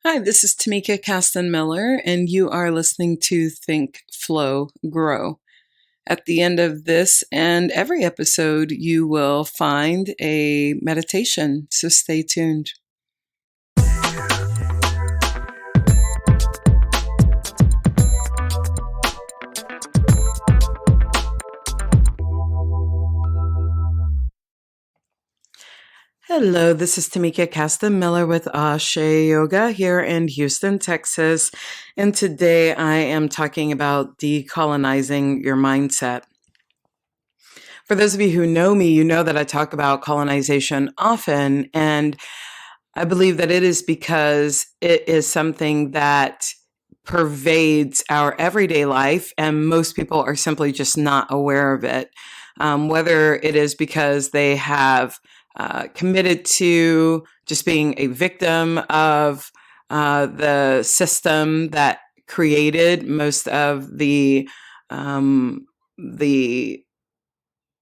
Hi, this is Tamika Caston-Miller, and you are listening to Think, Flow, Grow. At the end of this and every episode, you will find a meditation, so stay tuned. Hello, this is Tamika Caston-Miller with Ashe Yoga here in Houston, Texas. And today I am talking about decolonizing your mindset. For those of you who know me, you know that I talk about colonization often. And I believe that it is because it is something that pervades our everyday life, and most people are simply just not aware of it. Whether it is because they have committed to just being a victim of the system that created most of the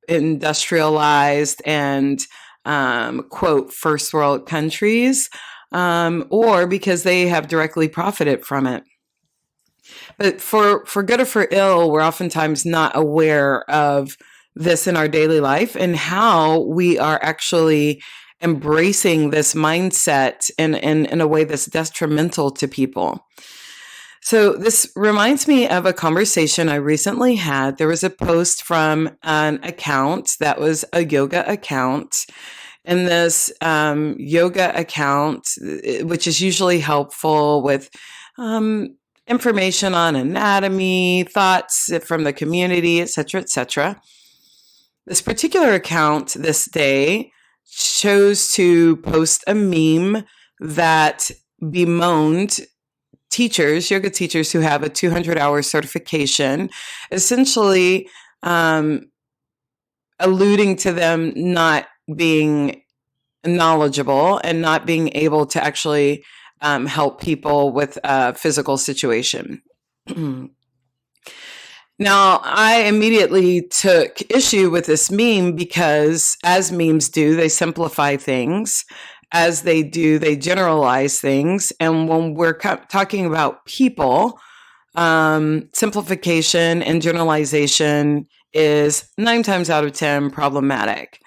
industrialized and quote first world countries, or because they have directly profited from it. But for good or for ill, we're oftentimes not aware of this in our daily life and how we are actually embracing this mindset in a way that's detrimental to people. So this reminds me of a conversation I recently had. There was a post from an account that was a yoga account. And this yoga account, which is usually helpful with information on anatomy, thoughts from the community, et cetera, et cetera. This particular account this day chose to post a meme that bemoaned teachers, yoga teachers who have a 200-hour certification, essentially alluding to them not being knowledgeable and not being able to actually help people with a physical situation. Now, I immediately took issue with this meme because, as memes do, they simplify things. As they do, they generalize things. And when we're talking about people, simplification and generalization is 9 times out of 10 problematic.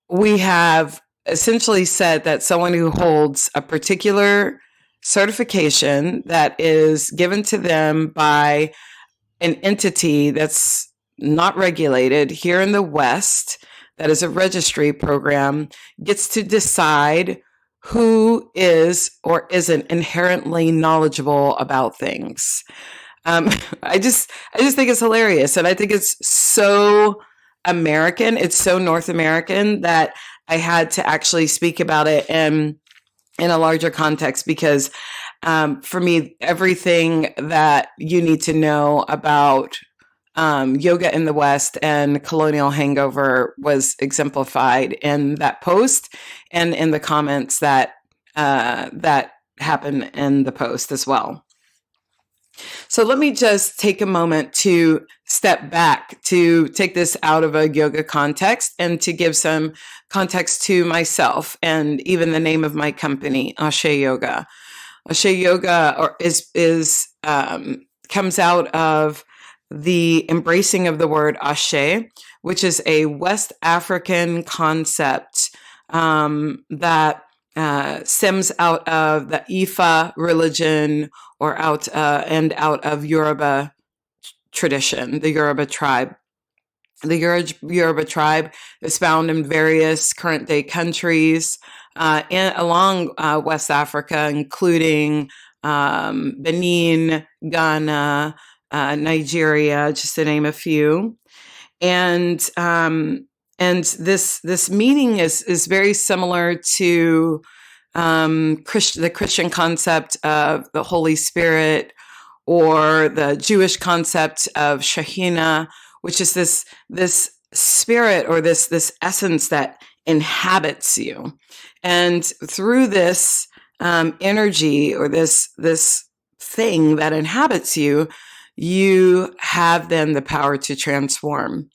We have essentially said that someone who holds a particular certification that is given to them by an entity that's not regulated here in the West, that is a registry program, gets to decide who is or isn't inherently knowledgeable about things. I just think it's hilarious, and I think it's so American. It's so North American that I had to actually speak about it in a larger context because for me, everything that you need to know about yoga in the West and colonial hangover was exemplified in that post and in the comments that happened in the post as well. So let me just take a moment to step back to take this out of a yoga context and to give some context to myself and even the name of my company, Ashe Yoga. Ashe Yoga comes out of the embracing of the word Ashe, which is a West African concept that stems out of the Ifa religion or out of Yoruba tradition, the Yoruba tribe. The Yoruba tribe is found in various current day countries along West Africa, including Benin, Ghana, Nigeria, just to name a few. And this meaning is very similar to the Christian concept of the Holy Spirit, or the Jewish concept of Shekhinah, which is this spirit or this essence that inhabits you. And through this energy or this thing that inhabits you, you have then the power to transform.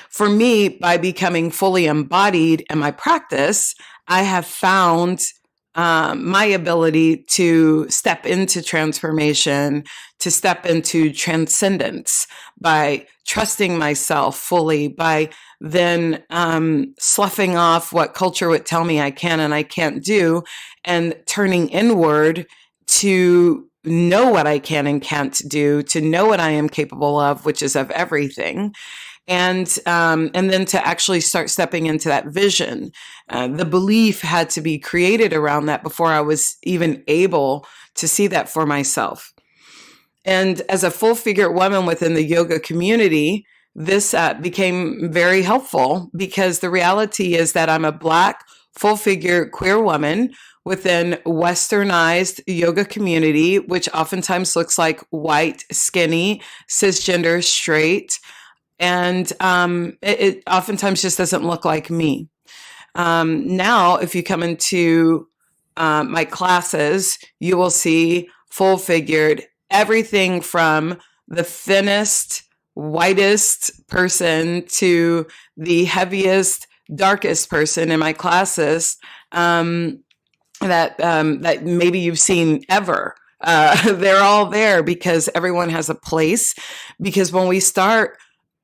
For me, by becoming fully embodied in my practice, I have found my ability to step into transformation, to step into transcendence by trusting myself fully, by then sloughing off what culture would tell me I can and I can't do, and turning inward to know what I can and can't do, to know what I am capable of, which is of everything. And then to actually start stepping into that vision. The belief had to be created around that before I was even able to see that for myself. And as a full-figured woman within the yoga community, this became very helpful, because the reality is that I'm a Black, full-figure queer woman within westernized yoga community, which oftentimes looks like white, skinny, cisgender, straight. And it oftentimes just doesn't look like me. Now, if you come into my classes, you will see full-figured, everything from the thinnest, whitest person to the heaviest, darkest person in my classes that maybe you've seen ever. They're all there because everyone has a place. Because when we start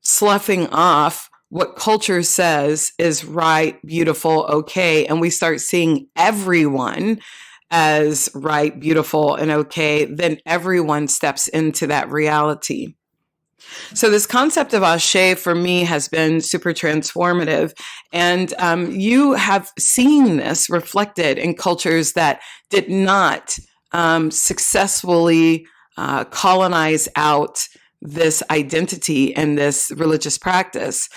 sloughing off what culture says is right, beautiful, okay, and we start seeing everyone as right, beautiful, and okay, then everyone steps into that reality. So this concept of Ashe for me has been super transformative. And you have seen this reflected in cultures that did not successfully colonize out this identity and this religious practice.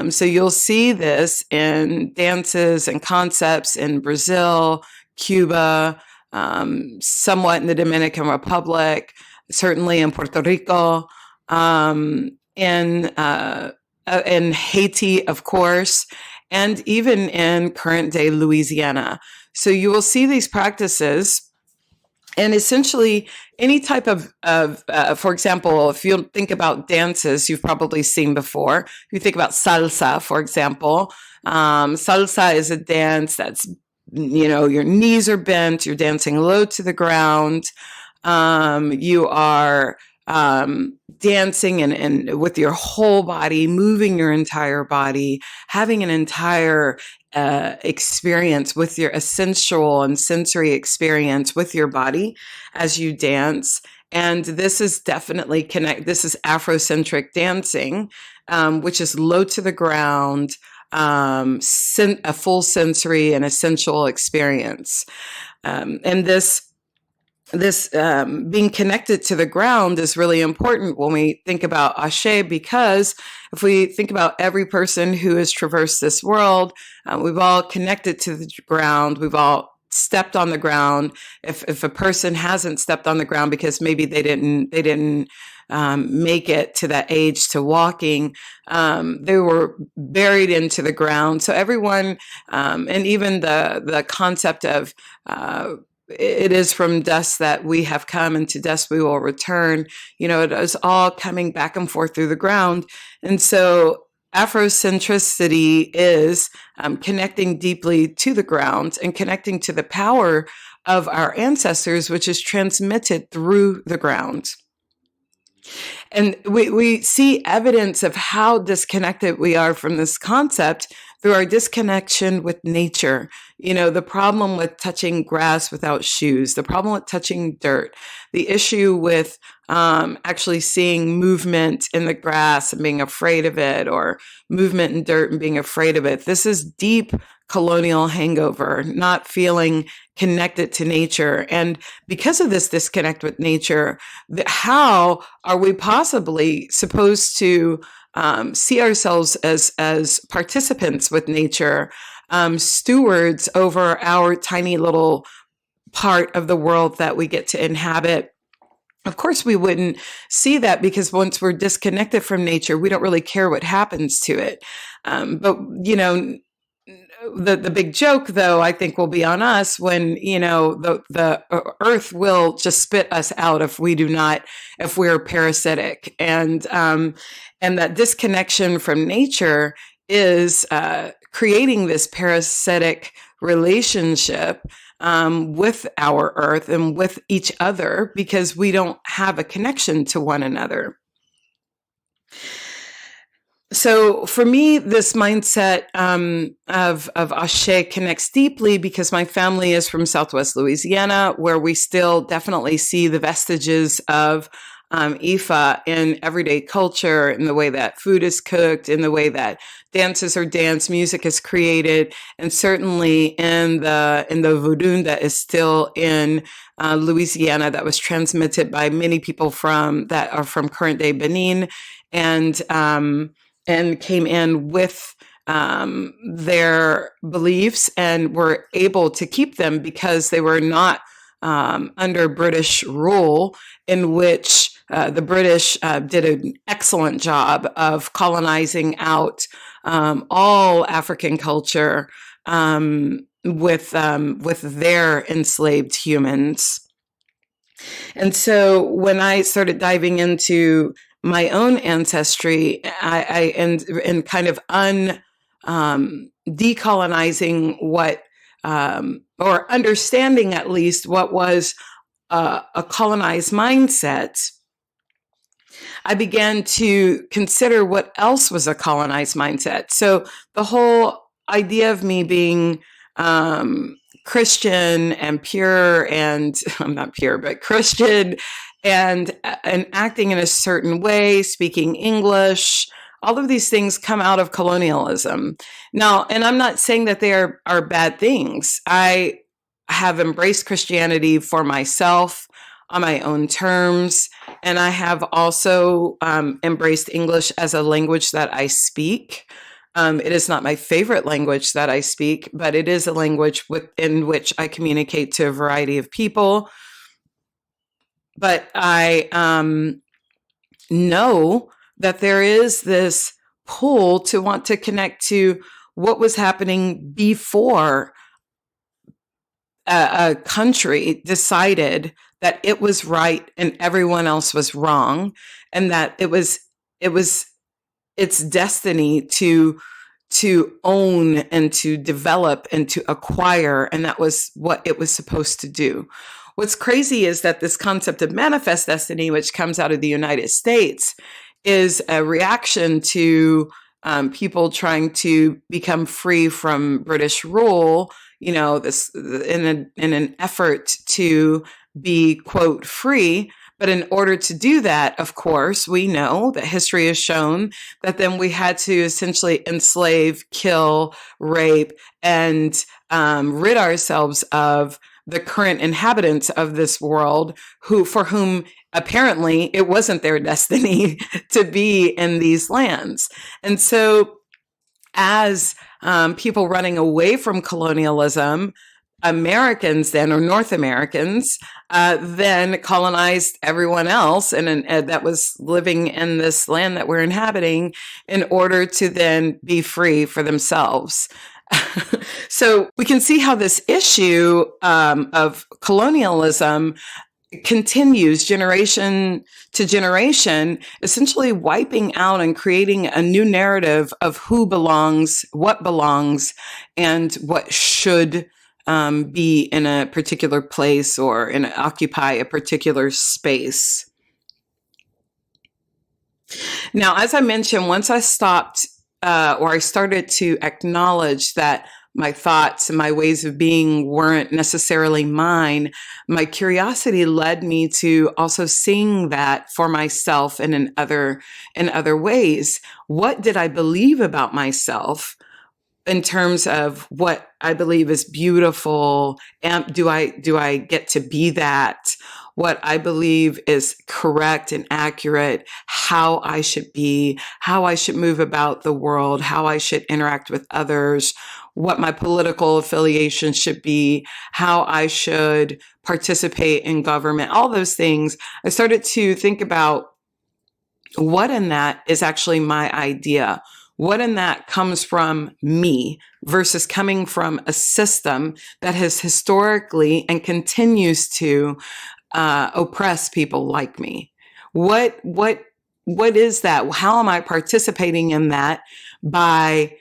So you'll see this in dances and concepts in Brazil, Cuba, somewhat in the Dominican Republic, certainly in Puerto Rico, in Haiti, of course, and even in current day Louisiana. So you will see these practices. And essentially, any type of for example, if you think about dances you've probably seen before, if you think about salsa, for example, salsa is a dance that's, your knees are bent, you're dancing low to the ground, you are dancing and with your whole body, moving your entire body, having an entire experience with your essential and sensory experience with your body as you dance. And this is definitely this is Afrocentric dancing, which is low to the ground, a full sensory and essential experience. And this being connected to the ground is really important when we think about Ashe, because if we think about every person who has traversed this world, we've all connected to the ground. We've all stepped on the ground. If a person hasn't stepped on the ground because maybe they didn't make it to that age to walking, they were buried into the ground. So everyone, and even the concept of it is from dust that we have come, and to dust we will return. It is all coming back and forth through the ground. And so Afrocentricity is connecting deeply to the ground and connecting to the power of our ancestors, which is transmitted through the ground. And we see evidence of how disconnected we are from this concept through our disconnection with nature. The problem with touching grass without shoes, the problem with touching dirt, the issue with actually seeing movement in the grass and being afraid of it, or movement in dirt and being afraid of it. This is deep colonial hangover, not feeling connected to nature. And because of this disconnect with nature, how are we possibly supposed to see ourselves as participants with nature, stewards over our tiny little part of the world that we get to inhabit? Of course, we wouldn't see that, because once we're disconnected from nature, we don't really care what happens to it. But the big joke, though, I think will be on us when, the earth will just spit us out if we're parasitic. And that disconnection from nature is creating this parasitic relationship with our earth and with each other because we don't have a connection to one another. So for me, this mindset of Ashe connects deeply because my family is from Southwest Louisiana, where we still definitely see the vestiges of Ifa in everyday culture, in the way that food is cooked, in the way that dances are danced, music is created, and certainly in the voodoo that is still in Louisiana, that was transmitted by many people that are from current day Benin, and came in with their beliefs and were able to keep them because they were not under British rule, in which the British did an excellent job of colonizing out all African culture with their enslaved humans. And so when I started diving into my own ancestry, and kind of decolonizing what, or understanding at least what was a colonized mindset, I began to consider what else was a colonized mindset. So the whole idea of me being Christian and pure, and I'm not pure, but Christian, and acting in a certain way, speaking English, all of these things come out of colonialism. Now, and I'm not saying that they are bad things. I have embraced Christianity for myself on my own terms, and I have also embraced English as a language that I speak. It is not my favorite language that I speak, but it is a language in which I communicate to a variety of people. But I know that there is this pull to want to connect to what was happening before a country decided that it was right and everyone else was wrong, and that it was its destiny to own and to develop and to acquire, and that was what it was supposed to do. What's crazy is that this concept of manifest destiny, which comes out of the United States, is a reaction to people trying to become free from British rule, this in an effort to be, quote, free. But in order to do that, of course, we know that history has shown that then we had to essentially enslave, kill, rape, and rid ourselves of the current inhabitants of this world, for whom apparently it wasn't their destiny to be in these lands. And so as people running away from colonialism, Americans then, or North Americans, then colonized everyone else and that was living in this land that we're inhabiting, in order to then be free for themselves. So we can see how this issue of colonialism continues generation to generation, essentially wiping out and creating a new narrative of who belongs, and what should be in a particular place or occupy a particular space. Now, as I mentioned, once I stopped or I started to acknowledge that my thoughts and my ways of being weren't necessarily mine, my curiosity led me to also seeing that for myself and in other ways. What did I believe about myself in terms of what I believe is beautiful? Do I get to be that? What I believe is correct and accurate, how I should be, how I should move about the world, how I should interact with others, what my political affiliation should be, how I should participate in government, all those things. I started to think about what in that is actually my idea. What in that comes from me versus coming from a system that has historically and continues to oppress people like me? What is that? How am I participating in that by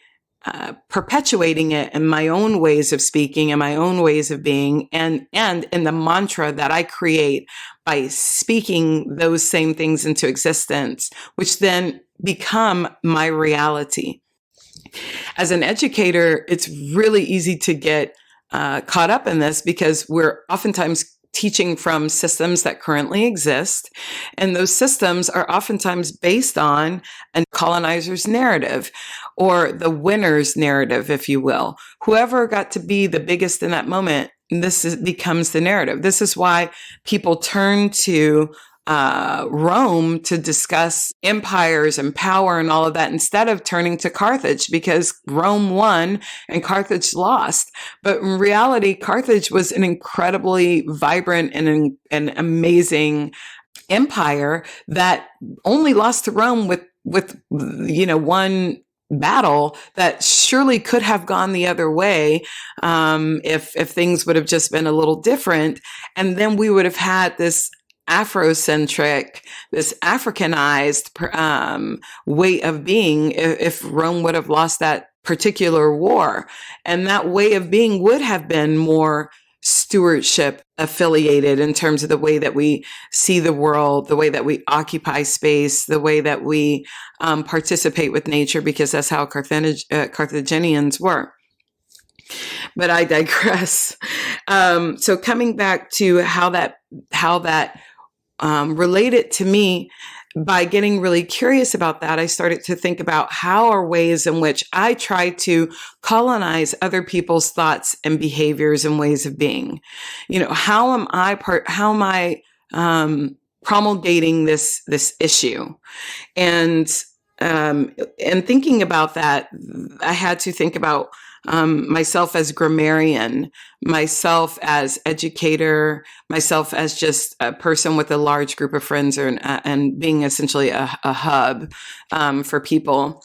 perpetuating it in my own ways of speaking and my own ways of being, and in the mantra that I create by speaking those same things into existence, which then become my reality. As an educator, it's really easy to get caught up in this because we're oftentimes teaching from systems that currently exist. And those systems are oftentimes based on a colonizer's narrative or the winner's narrative, if you will. Whoever got to be the biggest in that moment, becomes the narrative. This is why people turn to Rome to discuss empires and power and all of that instead of turning to Carthage, because Rome won and Carthage lost. But in reality, Carthage was an incredibly vibrant and an amazing empire that only lost to Rome with one battle that surely could have gone the other way if things would have just been a little different. And then we would have had this Afrocentric, this Africanized way of being if Rome would have lost that particular war. And that way of being would have been more stewardship affiliated in terms of the way that we see the world, the way that we occupy space, the way that we participate with nature, because that's how Carthaginians were. But I digress. So coming back to how that related to me, by getting really curious about that, I started to think about how are ways in which I try to colonize other people's thoughts and behaviors and ways of being. How am I promulgating this issue? And thinking about that, I had to think about myself as grammarian, myself as educator, myself as just a person with a large group of friends, and being essentially a hub for people.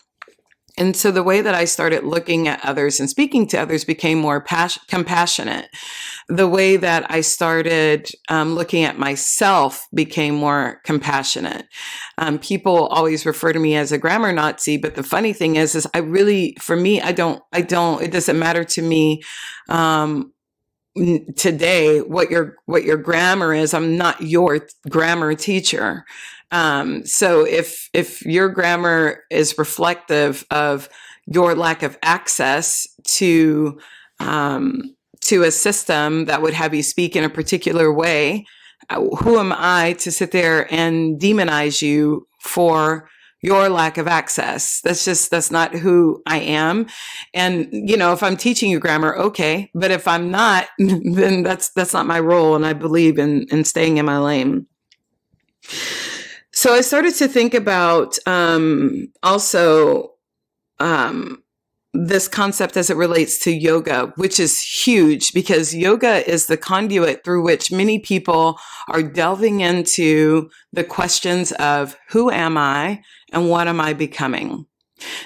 And so the way that I started looking at others and speaking to others became more compassionate. The way that I started looking at myself became more compassionate. People always refer to me as a grammar Nazi, but the funny thing is for me, it doesn't matter to me today what your grammar is. I'm not your grammar teacher. So if your grammar is reflective of your lack of access to a system that would have you speak in a particular way, who am I to sit there and demonize you for your lack of access? That's not who I am. And, if I'm teaching you grammar, okay. But if I'm not, then that's not my role. And I believe in staying in my lane. So I started to think about this concept as it relates to yoga, which is huge because yoga is the conduit through which many people are delving into the questions of who am I and what am I becoming?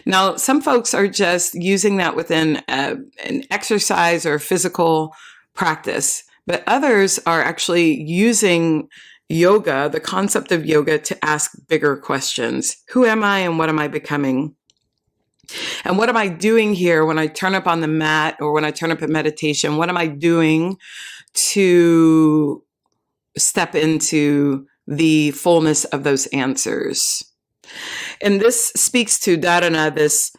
Now, some folks are just using that within an exercise or physical practice, but others are actually using yoga, the concept of yoga, to ask bigger questions. Who am I and what am I becoming? And what am I doing here when I turn up on the mat or when I turn up in meditation? What am I doing to step into the fullness of those answers? And this speaks to dharana, this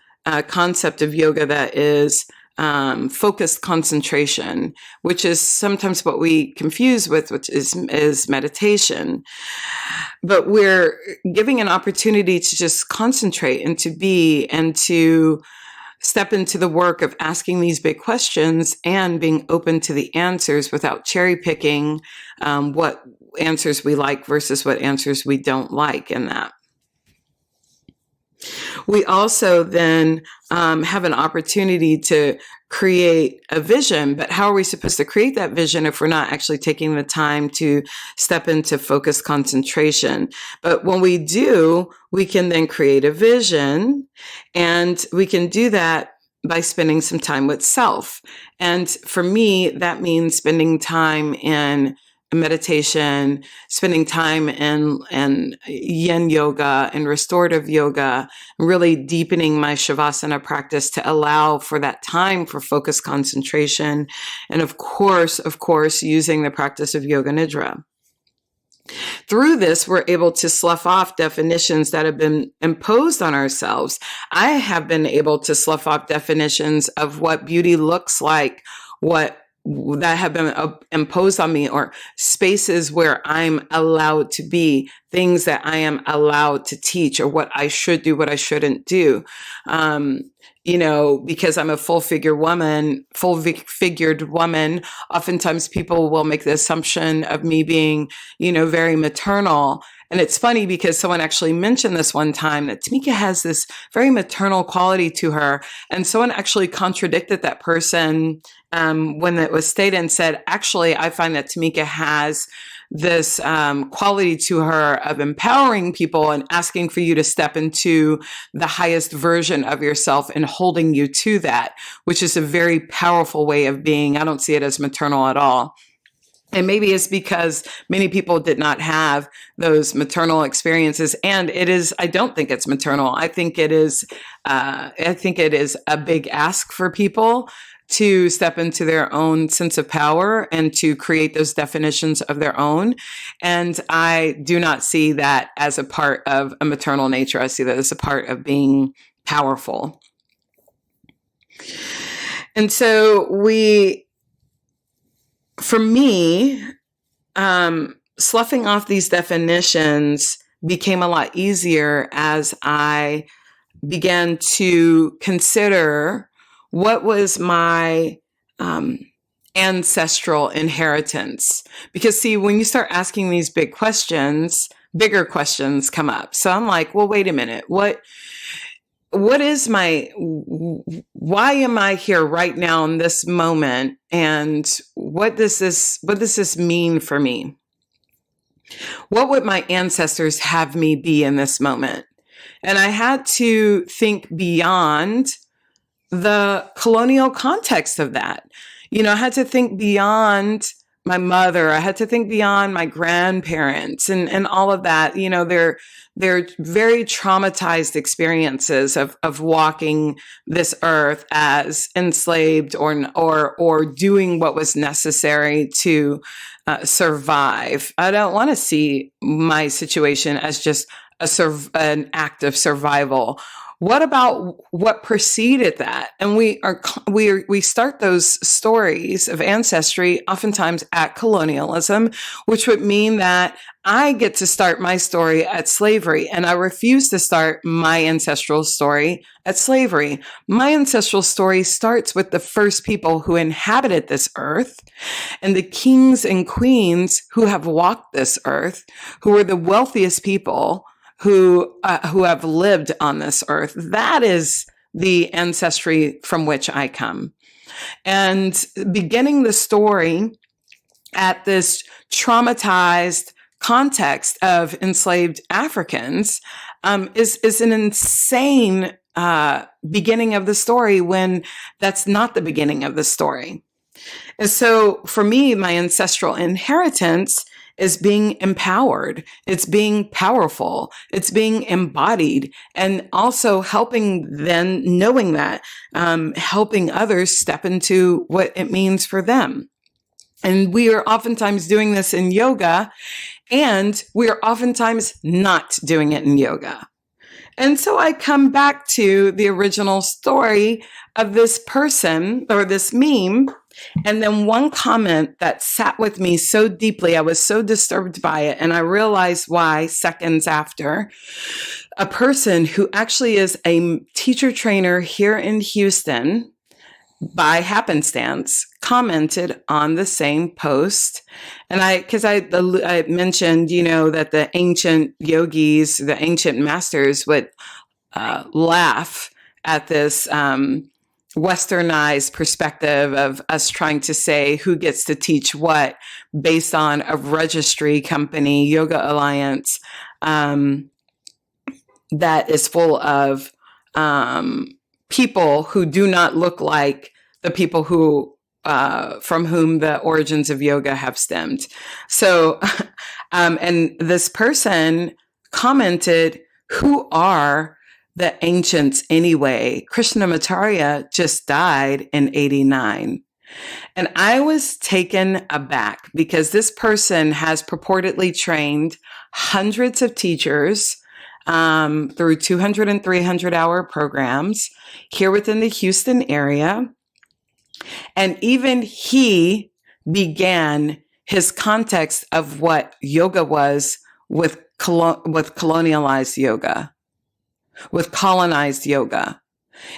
concept of yoga that is focused concentration, which is sometimes what we confuse with, which is meditation. But we're giving an opportunity to just concentrate and to be and to step into the work of asking these big questions and being open to the answers without cherry picking what answers we like versus what answers we don't like in that. We also then have an opportunity to create a vision, but how are we supposed to create that vision if we're not actually taking the time to step into focused concentration? But when we do, we can then create a vision, and we can do that by spending some time with self. And for me, that means spending time in meditation, spending time in yin yoga and restorative yoga, really deepening my shavasana practice to allow for that time for focused concentration. And of course, using the practice of yoga nidra. Through this, we're able to slough off definitions that have been imposed on ourselves. I have been able to slough off definitions of what beauty looks like, that have been imposed on me, or spaces where I'm allowed to be, things that I am allowed to teach, or what I should do, what I shouldn't do. Because I'm a full-figured woman, oftentimes people will make the assumption of me being, very maternal. And it's funny because someone actually mentioned this one time, that Tamika has this very maternal quality to her. And someone actually contradicted that person when it was stated and said, actually, I find that Tamika has this quality to her of empowering people and asking for you to step into the highest version of yourself and holding you to that, which is a very powerful way of being. I don't see it as maternal at all. And maybe it's because many people did not have those maternal experiences. And I don't think it's maternal. I think it is a big ask for people to step into their own sense of power and to create those definitions of their own. And I do not see that as a part of a maternal nature. I see that as a part of being powerful. And so for me, sloughing off these definitions became a lot easier as I began to consider what was my ancestral inheritance. Because see, when you start asking these bigger questions come up. So I'm like, well, wait a minute. Why am I here right now in this moment? And what does this mean for me? What would my ancestors have me be in this moment? And I had to think beyond the colonial context of that. I had to think beyond my mother. I had to think beyond my grandparents and all of that. They're very traumatized experiences of walking this earth as enslaved or doing what was necessary to survive. I don't want to see my situation as just an act of survival. What about what preceded that? And we start those stories of ancestry oftentimes at colonialism, which would mean that I get to start my story at slavery, and I refuse to start my ancestral story at slavery. My ancestral story starts with the first people who inhabited this earth and the kings and queens who have walked this earth, who were the wealthiest people who have lived on this earth. That is the ancestry from which I come. And beginning the story at this traumatized context of enslaved Africans is an insane beginning of the story when that's not the beginning of the story. And so for me, my ancestral inheritance is being empowered. It's being powerful. It's being embodied, and also knowing that, helping others step into what it means for them. And we are oftentimes doing this in yoga, and we are oftentimes not doing it in yoga. And so I come back to the original story of this person or this meme. And then one comment that sat with me so deeply, I was so disturbed by it. And I realized why seconds after. A person who actually is a teacher trainer here in Houston, by happenstance, commented on the same post. And I mentioned, that the ancient yogis, the ancient masters would laugh at this westernized perspective of us trying to say who gets to teach what based on a registry company, Yoga Alliance, that is full of people who do not look like the people who from whom the origins of yoga have stemmed. So, and this person commented, who are the ancients anyway? Krishnamacharya just died in 89. And I was taken aback because this person has purportedly trained hundreds of teachers through 200 and 300 hour programs here within the Houston area. And even he began his context of what yoga was with colonialized yoga, with colonized yoga,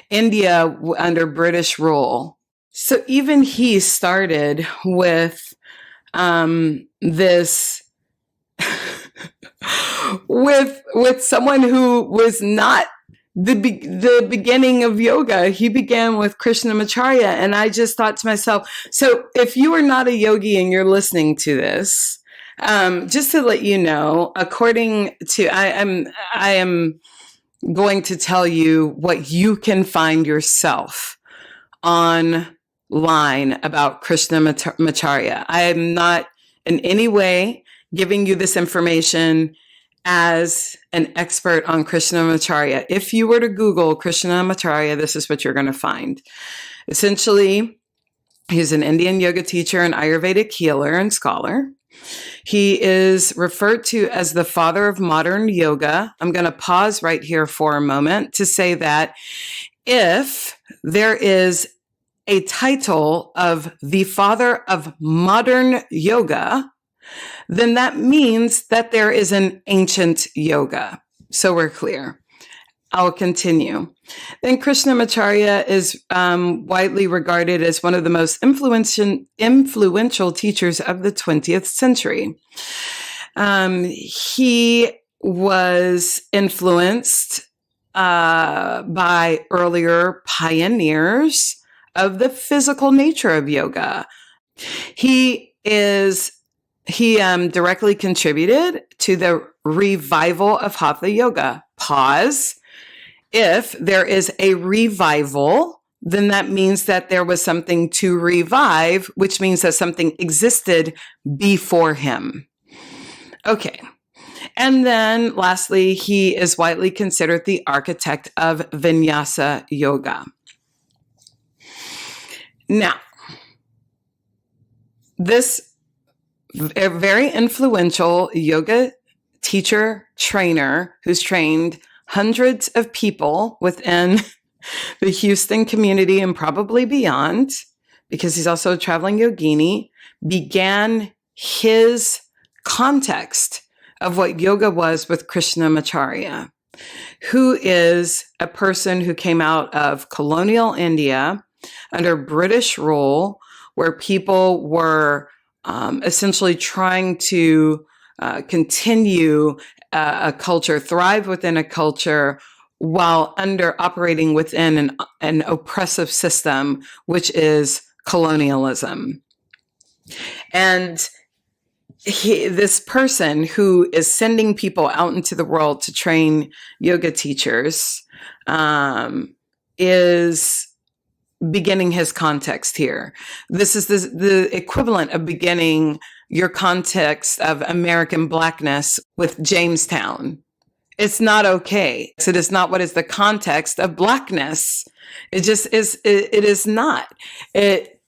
India under British rule. So even he started with this with someone who was not the beginning of yoga. He began with Krishnamacharya, and I just thought to myself, so if you are not a yogi and you're listening to this, just to let you know, according to I am going to tell you what you can find yourself online about Krishnamacharya. I am not in any way giving you this information as an expert on Krishnamacharya. If you were to Google Krishnamacharya, this is what you're going to find. Essentially, he's an Indian yoga teacher, an Ayurvedic healer and scholar. He is referred to as the father of modern yoga. I'm going to pause right here for a moment to say that if there is a title of the father of modern yoga, then that means that there is an ancient yoga. So we're clear. I'll continue. Then Krishnamacharya is widely regarded as one of the most influential teachers of the 20th century. He was influenced by earlier pioneers of the physical nature of yoga. He directly contributed to the revival of Hatha yoga. Pause. If there is a revival, then that means that there was something to revive, which means that something existed before him. Okay. And then lastly, he is widely considered the architect of Vinyasa yoga. Now, this a very influential yoga teacher trainer who's trained hundreds of people within the Houston community and probably beyond, because he's also a traveling yogini, began his context of what yoga was with Krishnamacharya, who is a person who came out of colonial India under British rule, where people were essentially trying to continue a culture, thrive within a culture while operating within an oppressive system, which is colonialism. And this person who is sending people out into the world to train yoga teachers is beginning his context here. This is the equivalent of beginning your context of American Blackness with Jamestown. It's not okay. It is not what is the context of Blackness. It just is. It is not. It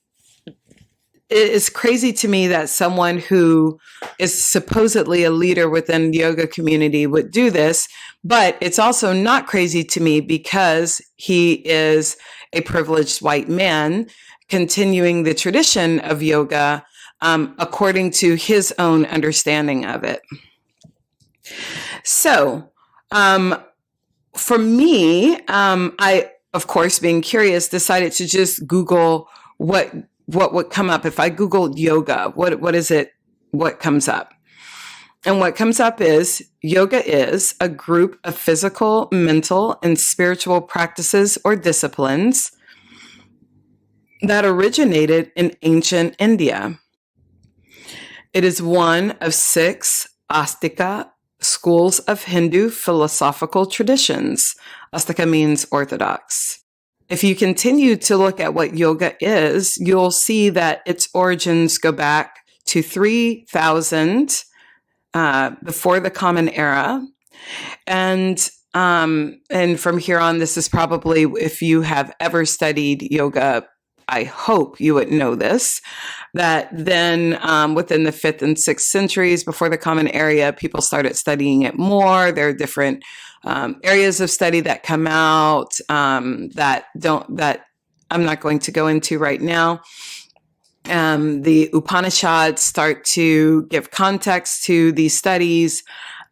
is crazy to me that someone who is supposedly a leader within the yoga community would do this, but it's also not crazy to me because he is a privileged white man continuing the tradition of yoga according to his own understanding of it. So, for me, I, of course, being curious, decided to just Google what would come up. If I Googled yoga, what is it? What comes up? And what comes up is yoga is a group of physical, mental, and spiritual practices or disciplines that originated in ancient India. It is one of 6 Astika schools of Hindu philosophical traditions. Astika means orthodox. if you continue to look at what yoga is, you'll see that its origins go back to 3000 before the Common Era. And from here on, this is probably, if you have ever studied yoga, I hope you would know this, that then within the 5th and 6th centuries before the Common Era, people started studying it more. There are different areas of study that come out that I'm not going to go into right now. The Upanishads start to give context to these studies,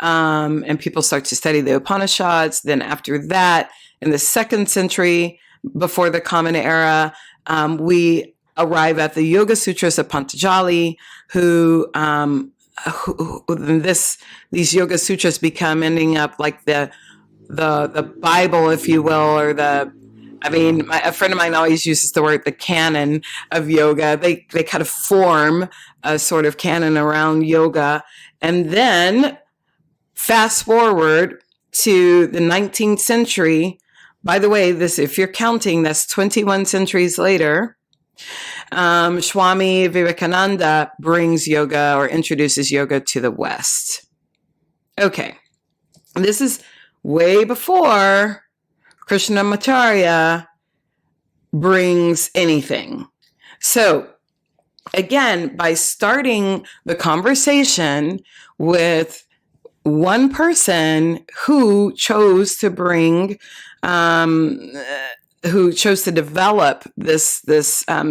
and people start to study the Upanishads. Then after that, in the 2nd century before the Common Era, we arrive at the Yoga Sutras of Patanjali, these Yoga Sutras become ending up like the Bible, if you will, or a friend of mine always uses the word the canon of yoga. They kind of form a sort of canon around yoga. And then fast forward to the 19th century. By the way, if you're counting, that's 21 centuries later. Swami Vivekananda brings yoga or introduces yoga to the West. Okay. This is way before Krishnamacharya brings anything. So again, by starting the conversation with one person who chose to develop this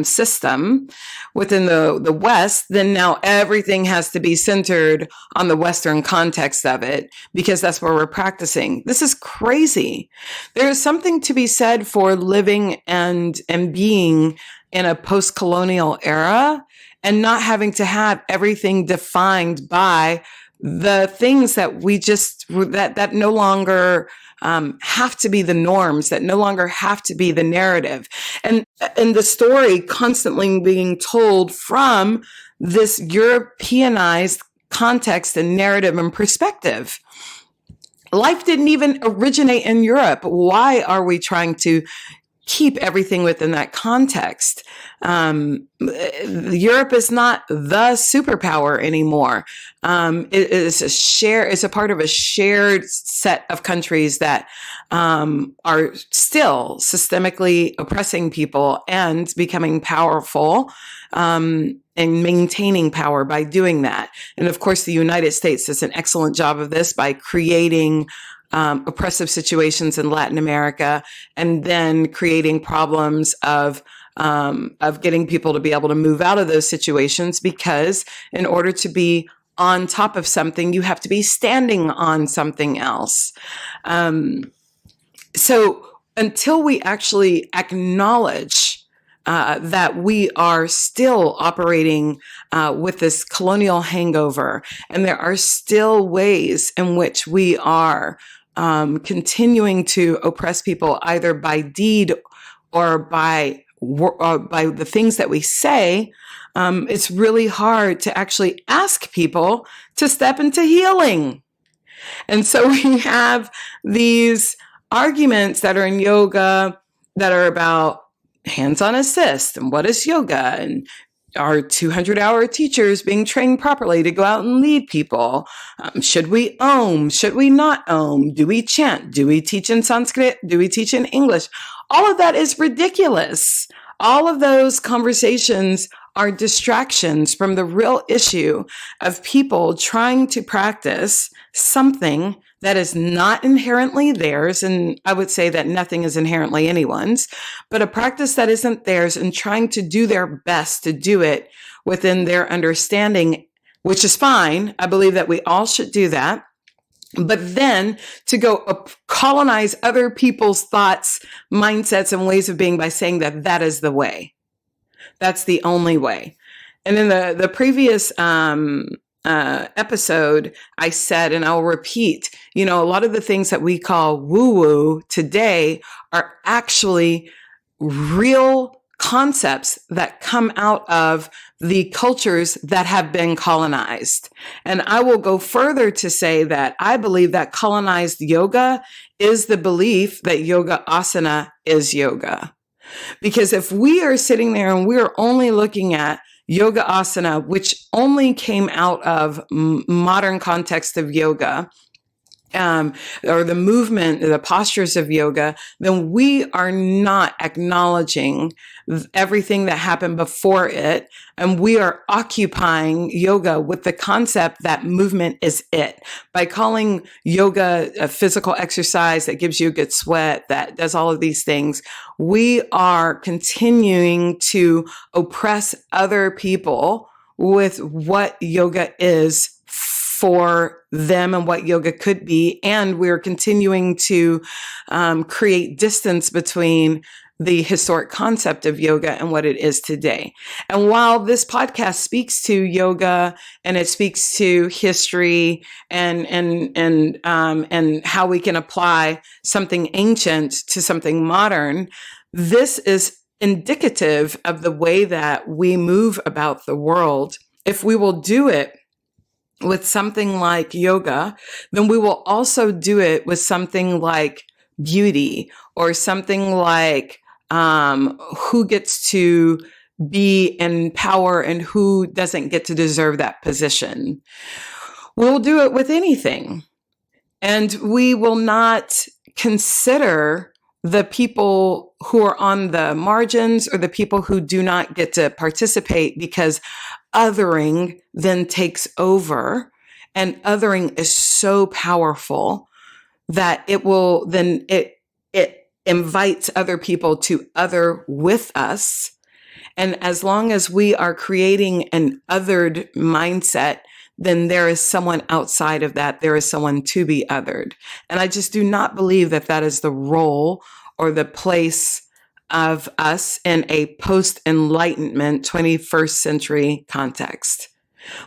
system within the West, then now everything has to be centered on the Western context of it, because that's where we're practicing. This is crazy. There is something to be said for living and being in a post-colonial era and not having to have everything defined by the things that that no longer have to be the norms, that no longer have to be the narrative, and the story constantly being told from this Europeanized context and narrative and perspective. Life didn't even originate in Europe. Why are we trying to keep everything within that context? Europe is not the superpower anymore. It's a part of a shared set of countries that are still systemically oppressing people and becoming powerful and maintaining power by doing that. And of course, the United States does an excellent job of this by creating oppressive situations in Latin America, and then creating problems of getting people to be able to move out of those situations, because in order to be on top of something, you have to be standing on something else. So until we actually acknowledge that we are still operating with this colonial hangover, and there are still ways in which we are continuing to oppress people, either by deed or by the things that we say, it's really hard to actually ask people to step into healing. And so we have these arguments that are in yoga that are about hands-on assist and what is yoga, and are 200-hour teachers being trained properly to go out and lead people? Should we Om? Should we not Om? Do we chant? Do we teach in Sanskrit? Do we teach in English? All of that is ridiculous. All of those conversations are distractions from the real issue of people trying to practice something that is not inherently theirs. And I would say that nothing is inherently anyone's, but a practice that isn't theirs, and trying to do their best to do it within their understanding, which is fine. I believe that we all should do that. But then to go colonize other people's thoughts, mindsets, and ways of being by saying that that is the way. That's the only way. And in the previous episode, I said, and I'll repeat, a lot of the things that we call woo-woo today are actually real concepts that come out of the cultures that have been colonized. And I will go further to say that I believe that colonized yoga is the belief that yoga asana is yoga. Because if we are sitting there and we're only looking at yoga asana, which only came out of modern context of yoga, or the movement, the postures of yoga, then we are not acknowledging everything that happened before it. And we are occupying yoga with the concept that movement is it. By calling yoga a physical exercise that gives you a good sweat, that does all of these things, we are continuing to oppress other people with what yoga is for them and what yoga could be. And we're continuing to create distance between the historic concept of yoga and what it is today. And while this podcast speaks to yoga and it speaks to history and how we can apply something ancient to something modern, this is indicative of the way that we move about the world. If we will do it with something like yoga, then we will also do it with something like beauty or something like who gets to be in power and who doesn't get to deserve that position. We'll do it with anything. And we will not consider the people who are on the margins or the people who do not get to participate, because othering then takes over, and othering is so powerful that it invites other people to other with us. And as long as we are creating an othered mindset, then there is someone outside of that. There is someone to be othered. And I just do not believe that that is the role or the place of us in a post-enlightenment 21st century context.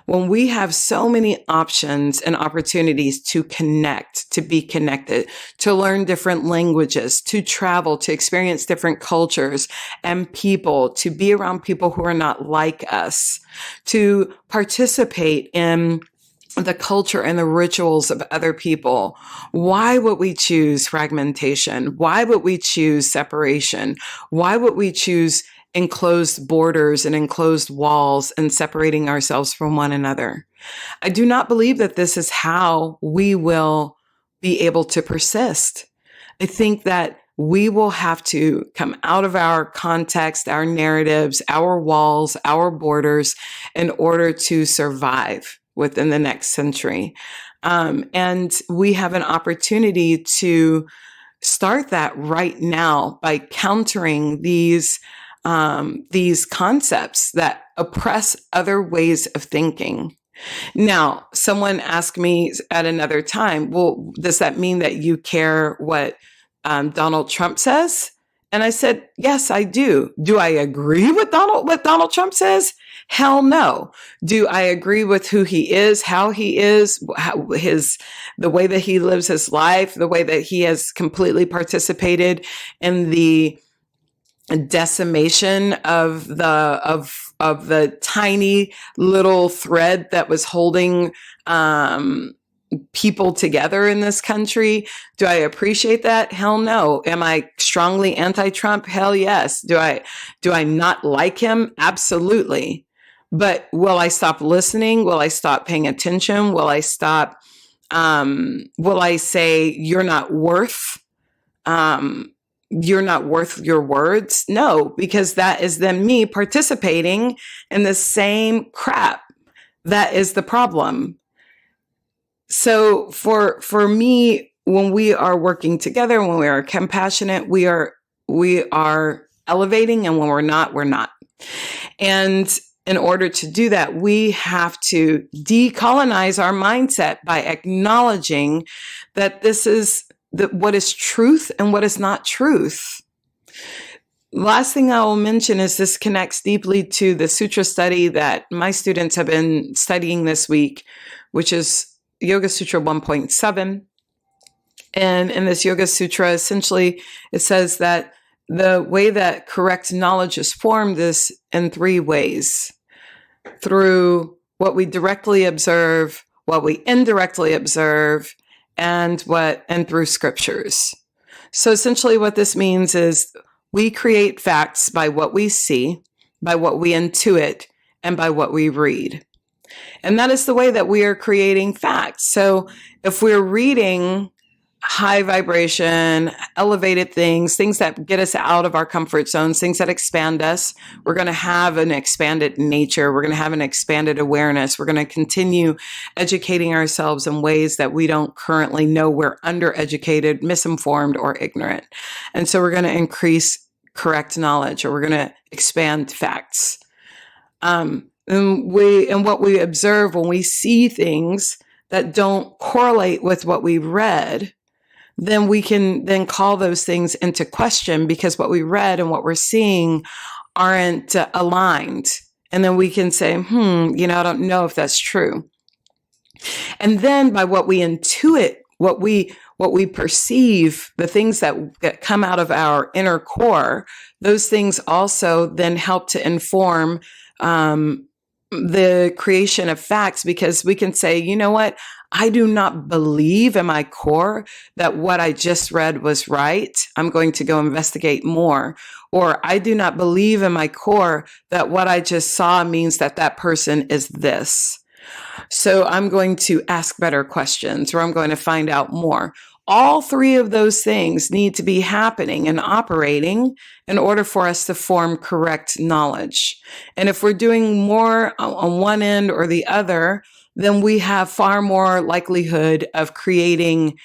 When we have so many options and opportunities to connect, to be connected, to learn different languages, to travel, to experience different cultures and people, to be around people who are not like us, to participate in the culture and the rituals of other people, why would we choose fragmentation? Why would we choose separation? Why would we choose enclosed borders and enclosed walls and separating ourselves from one another? I do not believe that this is how we will be able to persist. I think that we will have to come out of our context, our narratives, our walls, our borders in order to survive within the next century. And we have an opportunity to start that right now by countering these concepts that oppress other ways of thinking. Now, someone asked me at another time, well, does that mean that you care what Donald Trump says? And I said, yes, I do. Do I agree with what Donald Trump says? Hell no. Do I agree with who he is, how he is, the way that he lives his life, the way that he has completely participated in the decimation of the tiny little thread that was holding people together in this country? Do I appreciate that? Hell no. Am I strongly anti-Trump? Hell yes. Do I not like him? Absolutely. But will I stop listening? Will I stop paying attention? Will I stop? Will I say you're not worth your words? No, because that is then me participating in the same crap. That is the problem. So for me, when we are working together, when we are compassionate, we are elevating, and when we're not. And in order to do that, we have to decolonize our mindset by acknowledging that this is what is truth and what is not truth. Last thing I will mention is this connects deeply to the sutra study that my students have been studying this week, which is Yoga Sutra 1.7. And in this Yoga Sutra, essentially, it says that the way that correct knowledge is formed is in three ways: through what we directly observe, what we indirectly observe, and through scriptures. So essentially what this means is we create facts by what we see, by what we intuit, and by what we read. And that is the way that we are creating facts. So if we're reading high vibration, elevated things that get us out of our comfort zones, things that expand us, we're going to have an expanded nature. We're going to have an expanded awareness. We're going to continue educating ourselves in ways that we don't currently know we're undereducated, misinformed, or ignorant. And so we're going to increase correct knowledge, or we're going to expand facts. And what we observe when we see things that don't correlate with what we read, then we can then call those things into question, because what we read and what we're seeing aren't aligned. And then we can say, I don't know if that's true. And then by what we intuit, what we perceive, the things that come out of our inner core, those things also then help to inform the creation of facts, because we can say, you know what? I do not believe in my core that what I just read was right. I'm going to go investigate more. Or I do not believe in my core that what I just saw means that that person is this. So I'm going to ask better questions, or I'm going to find out more. All three of those things need to be happening and operating in order for us to form correct knowledge. And if we're doing more on one end or the other, then we have far more likelihood of creating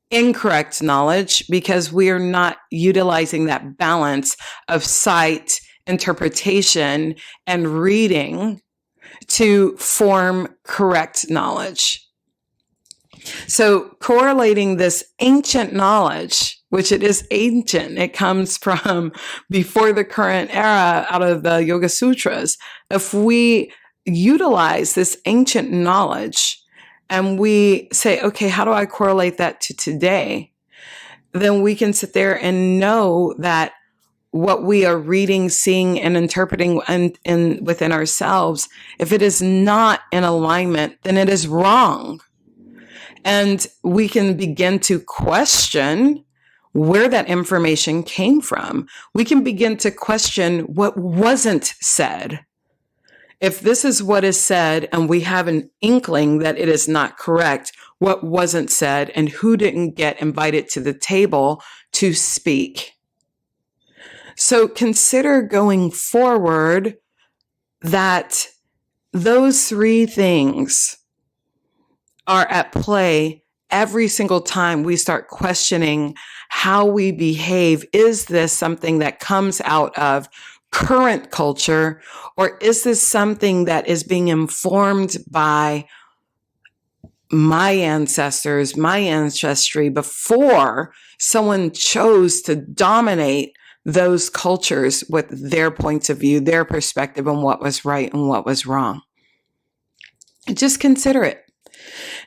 incorrect knowledge, because we are not utilizing that balance of sight, interpretation, and reading to form correct knowledge. So correlating this ancient knowledge, which it is ancient, it comes from before the current era out of the Yoga Sutras. If we utilize this ancient knowledge and we say, okay, how do I correlate that to today? Then we can sit there and know that what we are reading, seeing, and interpreting within ourselves, if it is not in alignment, then it is wrong. And we can begin to question where that information came from. We can begin to question what wasn't said. If this is what is said and we have an inkling that it is not correct, what wasn't said and who didn't get invited to the table to speak? So consider going forward that those three things are at play every single time we start questioning how we behave. Is this something that comes out of current culture, or is this something that is being informed by my ancestors, my ancestry, before someone chose to dominate those cultures with their points of view, their perspective on what was right and what was wrong? Just consider it.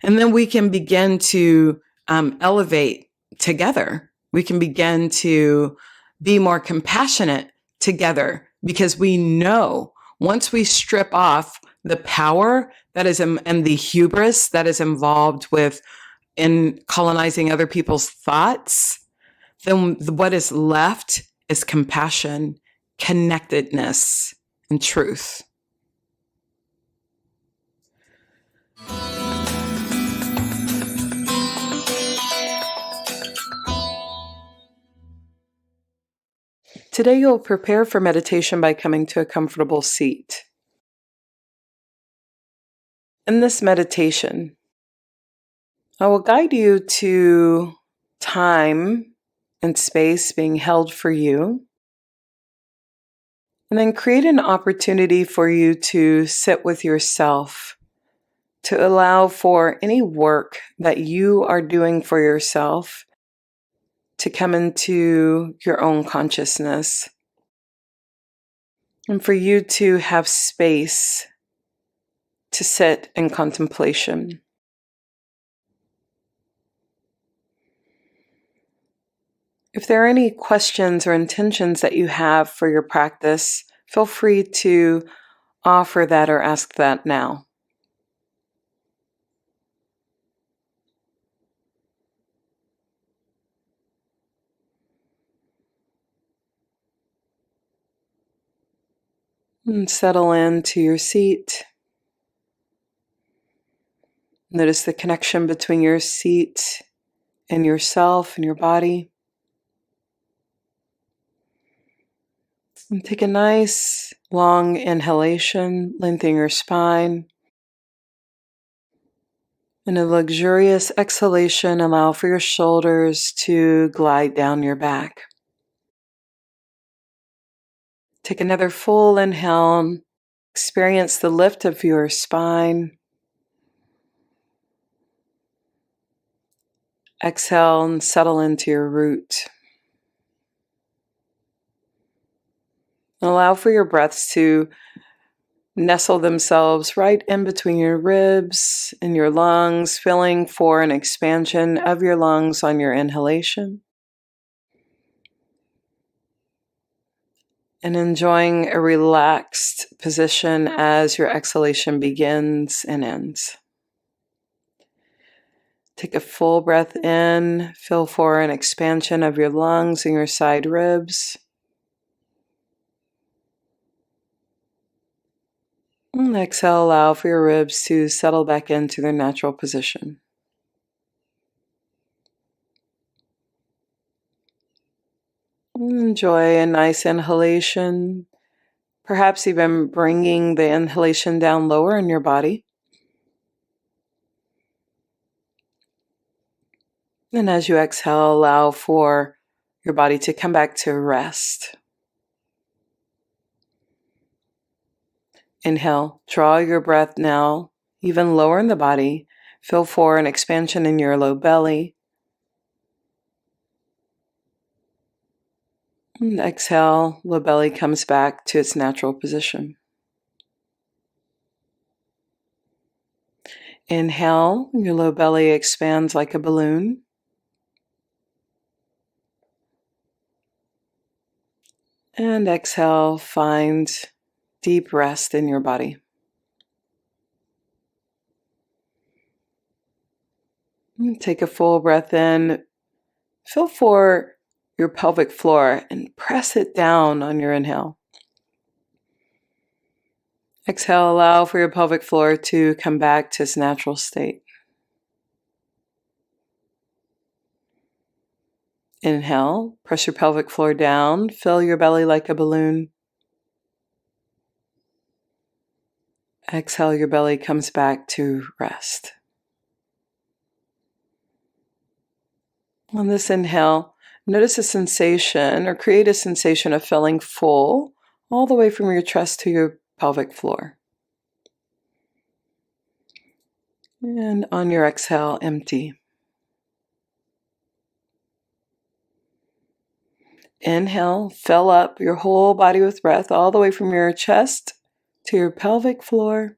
And then we can begin to elevate together. We can begin to be more compassionate together, because we know once we strip off the power that is and the hubris that is involved in colonizing other people's thoughts, then what is left is compassion, connectedness, and truth. Today, you'll prepare for meditation by coming to a comfortable seat. In this meditation, I will guide you to time and space being held for you, and then create an opportunity for you to sit with yourself, to allow for any work that you are doing for yourself to come into your own consciousness, and for you to have space to sit in contemplation. If there are any questions or intentions that you have for your practice, feel free to offer that or ask that now. And settle into your seat. Notice the connection between your seat and yourself and your body. And take a nice long inhalation, lengthening your spine. And a luxurious exhalation, allow for your shoulders to glide down your back. Take another full inhale. Experience the lift of your spine. Exhale and settle into your root. Allow for your breaths to nestle themselves right in between your ribs and your lungs, feeling for an expansion of your lungs on your inhalation. And enjoying a relaxed position as your exhalation begins and ends. Take a full breath in, feel for an expansion of your lungs and your side ribs. And exhale, allow for your ribs to settle back into their natural position. Enjoy a nice inhalation, perhaps even bringing the inhalation down lower in your body. And as you exhale, allow for your body to come back to rest. Inhale, draw your breath now, even lower in the body. Feel for an expansion in your low belly. And exhale, low belly comes back to its natural position. Inhale, your low belly expands like a balloon. And exhale, find deep rest in your body. And take a full breath in. Feel for your pelvic floor and press it down on your inhale. Exhale, allow for your pelvic floor to come back to its natural state. Inhale, press your pelvic floor down, fill your belly like a balloon. Exhale, your belly comes back to rest. On this inhale, notice a sensation or create a sensation of feeling full all the way from your chest to your pelvic floor. And on your exhale, empty. Inhale, fill up your whole body with breath all the way from your chest to your pelvic floor.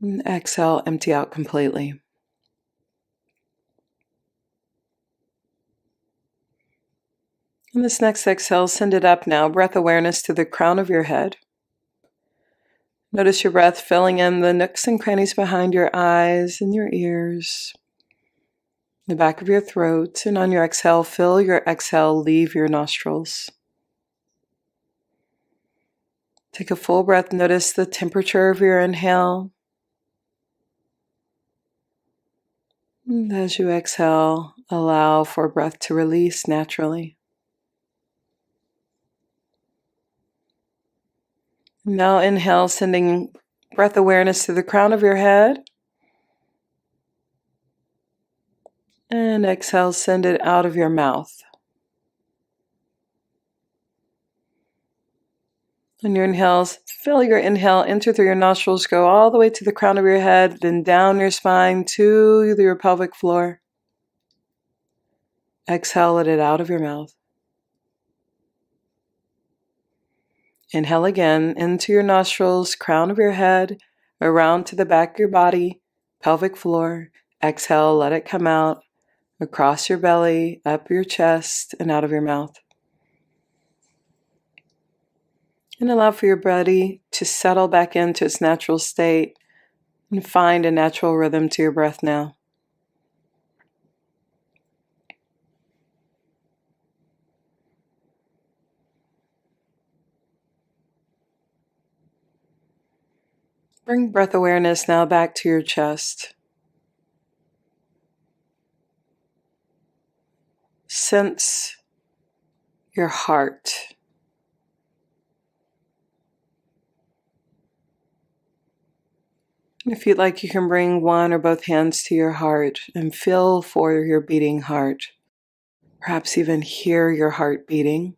And exhale, empty out completely. And this next exhale, send it up now, breath awareness to the crown of your head. Notice your breath filling in the nooks and crannies behind your eyes and your ears, the back of your throat, and on your exhale, feel your exhale leave your nostrils. Take a full breath, notice the temperature of your inhale. And as you exhale, allow for breath to release naturally. Now inhale, sending breath awareness to the crown of your head. And exhale, send it out of your mouth. On your inhales, feel your inhale enter through your nostrils, go all the way to the crown of your head, then down your spine to your pelvic floor. Exhale, let it out of your mouth. Inhale again into your nostrils, crown of your head, around to the back of your body, pelvic floor. Exhale, let it come out across your belly, up your chest, and out of your mouth. And allow for your body to settle back into its natural state and find a natural rhythm to your breath now. Bring breath awareness now back to your chest. Sense your heart. If you'd like, you can bring one or both hands to your heart and feel for your beating heart. Perhaps even hear your heart beating.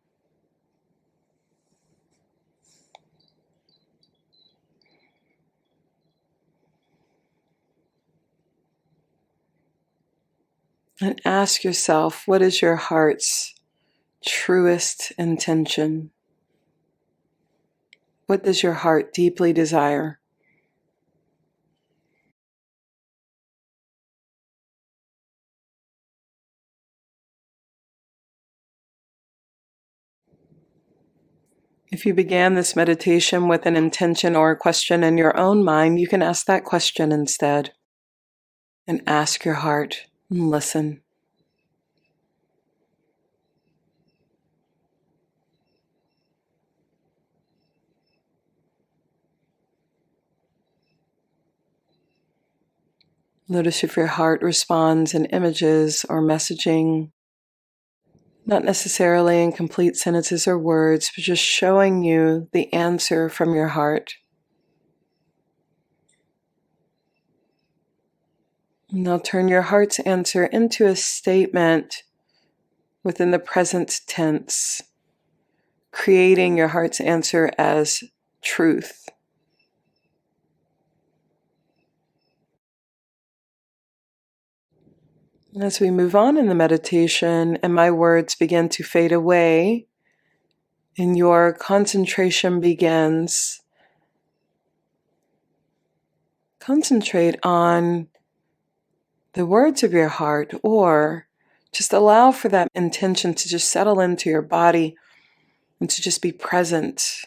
And ask yourself, what is your heart's truest intention? What does your heart deeply desire? If you began this meditation with an intention or a question in your own mind, you can ask that question instead. And ask your heart and listen. Notice if your heart responds in images or messaging, not necessarily in complete sentences or words, but just showing you the answer from your heart. Now turn your heart's answer into a statement within the present tense, creating your heart's answer as truth. As we move on in the meditation and my words begin to fade away and your concentration begins, concentrate on the words of your heart, or just allow for that intention to just settle into your body and to just be present.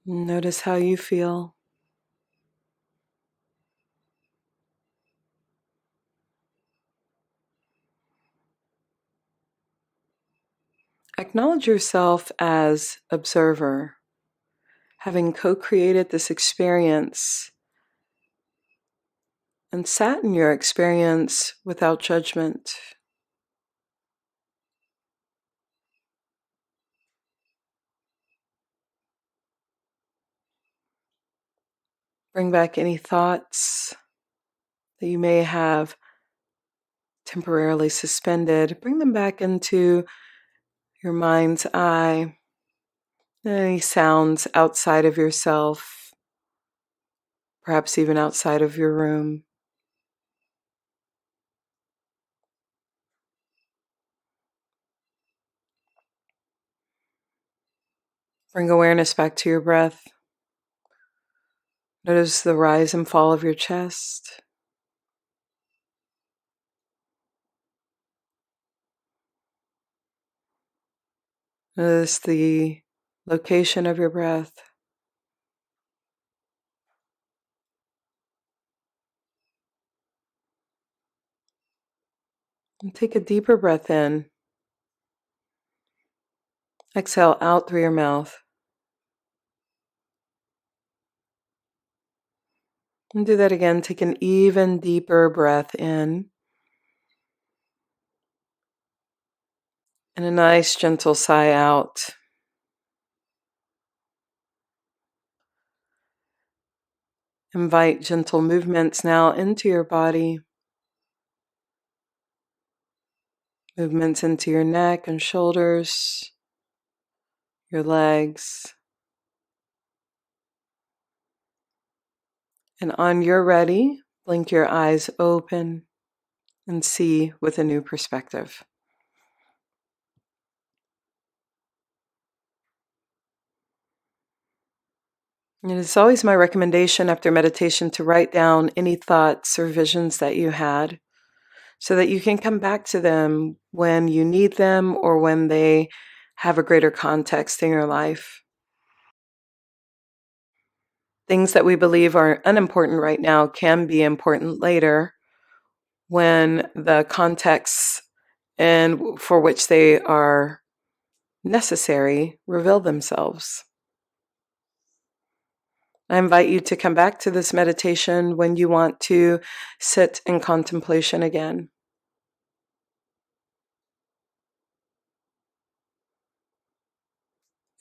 Notice how you feel. Acknowledge yourself as observer, having co-created this experience and sat in your experience without judgment. Bring back any thoughts that you may have temporarily suspended. Bring them back into your mind's eye. Any sounds outside of yourself, perhaps even outside of your room. Bring awareness back to your breath. Notice the rise and fall of your chest. Notice the location of your breath. And take a deeper breath in. Exhale out through your mouth. And do that again. Take an even deeper breath in. And a nice gentle sigh out. Invite gentle movements now into your body. Movements into your neck and shoulders, your legs. And on your ready, blink your eyes open and see with a new perspective. And it's always my recommendation after meditation to write down any thoughts or visions that you had so that you can come back to them when you need them or when they have a greater context in your life. Things that we believe are unimportant right now can be important later when the contexts and for which they are necessary reveal themselves. I invite you to come back to this meditation when you want to sit in contemplation again.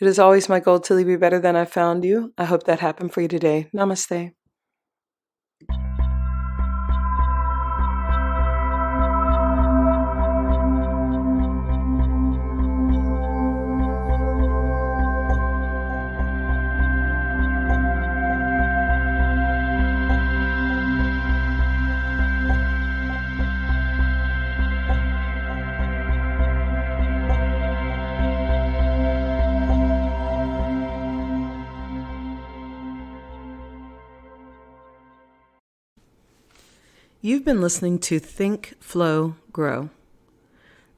It is always my goal to leave you better than I found you. I hope that happened for you today. Namaste. You've been listening to Think, Flow, Grow.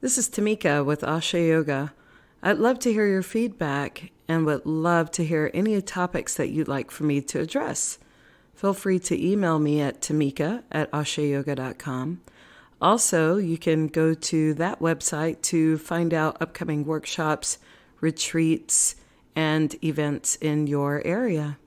This is Tamika with Asha Yoga. I'd love to hear your feedback and would love to hear any topics that you'd like for me to address. Feel free to email me at tamika@ashayoga.com. Also, you can go to that website to find out upcoming workshops, retreats, and events in your area.